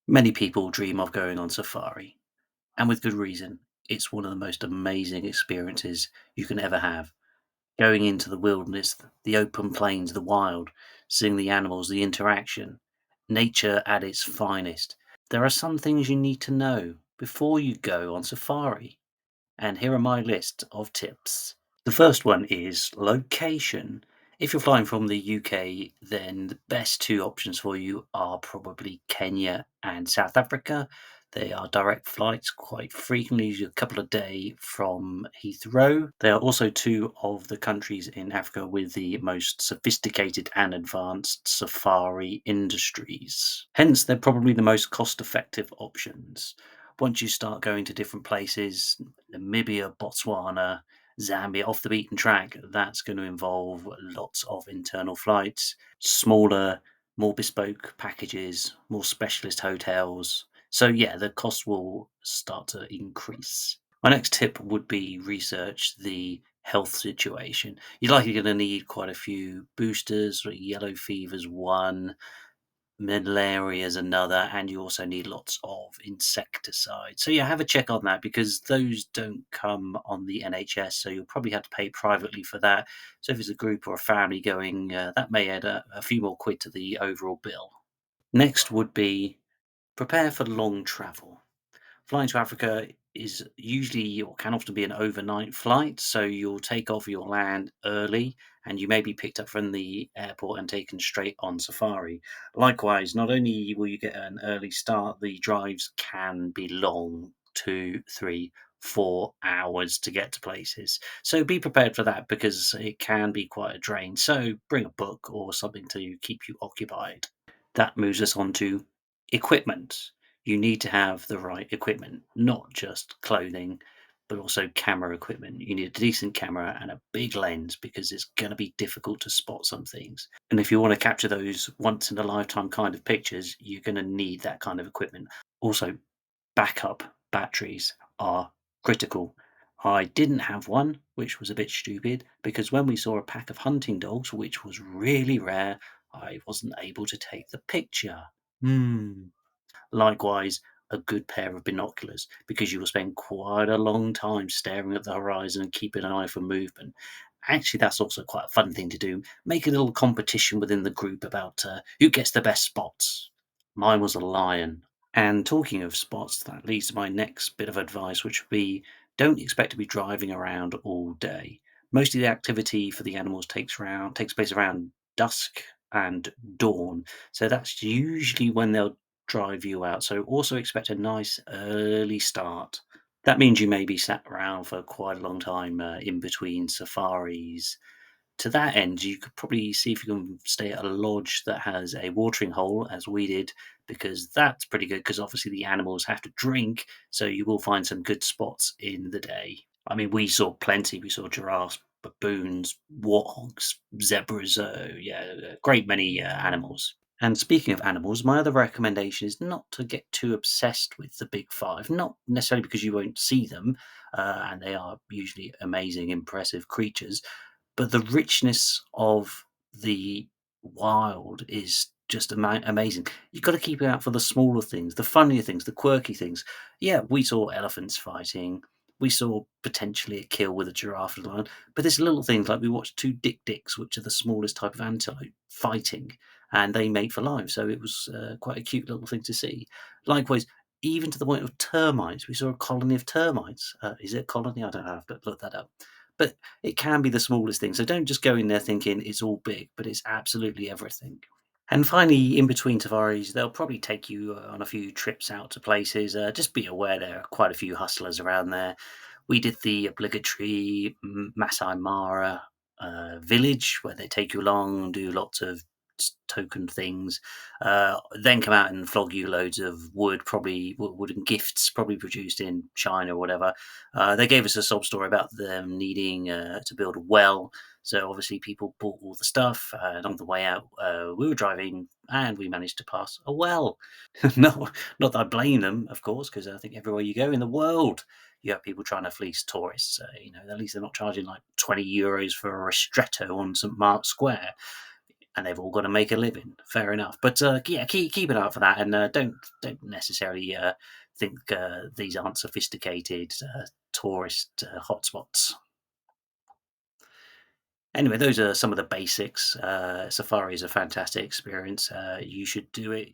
Many people dream of going on safari, and with good reason. It's one of the most amazing experiences you can ever have. Going into the wilderness, the open plains, the wild, seeing the animals, the interaction, nature at its finest. There are some things you need to know before you go on safari, and here are my list of tips. The first one is location. If you're flying from the UK, then the best two options for you are probably Kenya and South Africa. They are direct flights quite frequently, usually a couple a day from Heathrow. They are also two of the countries in Africa with the most sophisticated and advanced safari industries. Hence, they're probably the most cost effective options. Once you start going to different places, Namibia, Botswana, Zambia, off the beaten track, that's going to involve lots of internal flights, smaller, more bespoke packages, more specialist hotels. So, yeah, the cost will start to increase. My next tip would be research the health situation. You're likely going to need quite a few boosters, like yellow fever's one, malaria is another, and you also need lots of insecticide. So yeah, have a check on that because those don't come on the NHS, so you'll probably have to pay privately for that. So if it's a group or a family going, that may add a few more quid to the overall bill. Next would be prepare for long travel. Flying to Africa is usually or can often be an overnight flight, so you'll take off, you'll land early, and you may be picked up from the airport and taken straight on safari. Likewise, not only will you get an early start, the drives can be long 2, 3, 4 hours to get to places. So be prepared for that because it can be quite a drain. So bring a book or something to keep you occupied. That moves us on to equipment. You need to have the right equipment, not just clothing, but also camera equipment. You need a decent camera and a big lens because it's going to be difficult to spot some things. And if you want to capture those once in a lifetime kind of pictures, you're going to need that kind of equipment. Also, backup batteries are critical. I didn't have one, which was a bit stupid because when we saw a pack of hunting dogs, which was really rare, I wasn't able to take the picture. Hmm. Likewise, a good pair of binoculars because you will spend quite a long time staring at the horizon and keeping an eye for movement. Actually, that's also quite a fun thing to do. Make a little competition within the group about who gets the best spots. Mine was a lion. And talking of spots, that leads to my next bit of advice, which would be don't expect to be driving around all day. Most of the activity for the animals takes place around dusk and dawn. So that's usually when they'll drive you out. So also expect a nice early start. That means you may be sat around for quite a long time in between safaris. To that end, you could probably see if you can stay at a lodge that has a watering hole, as we did, because that's pretty good. Because obviously the animals have to drink, so you will find some good spots in the day. I mean, we saw plenty. We saw giraffes, baboons, warthogs, zebras. Yeah, a great many animals. And speaking of animals, my other recommendation is not to get too obsessed with the big five. Not necessarily because you won't see them, and they are usually amazing, impressive creatures, but the richness of the wild is just amazing. You've got to keep it out for the smaller things, the funnier things, the quirky things. Yeah, we saw elephants fighting. We saw potentially a kill with a giraffe and a lion, but there's little things like we watched two dicks, which are the smallest type of antelope, fighting, and they mate for life. So it was quite a cute little thing to see. Likewise, even to the point of termites, we saw a colony of termites. Is it a colony? I don't know. I have to look that up. But it can be the smallest thing. So don't just go in there thinking it's all big, but it's absolutely everything. And finally, in between safaris, they'll probably take you on a few trips out to places. Just be aware there are quite a few hustlers around there. We did the obligatory Masai Mara village where they take you along, do lots of token things, then come out and flog you loads of wood, probably wooden gifts, probably produced in China or whatever. They gave us a sob story about them needing to build a well, so obviously people bought all the stuff. And on the way out, we were driving and we managed to pass a well. No, not that I blame them, of course, because I think everywhere you go in the world, you have people trying to fleece tourists. At least they're not charging like €20 for a ristretto on St Mark's Square. and they've all got to make a living. Fair enough, but yeah, keep an eye out for that, and don't necessarily think these aren't sophisticated tourist hotspots. Anyway, those are some of the basics. Safari is a fantastic experience. You should do it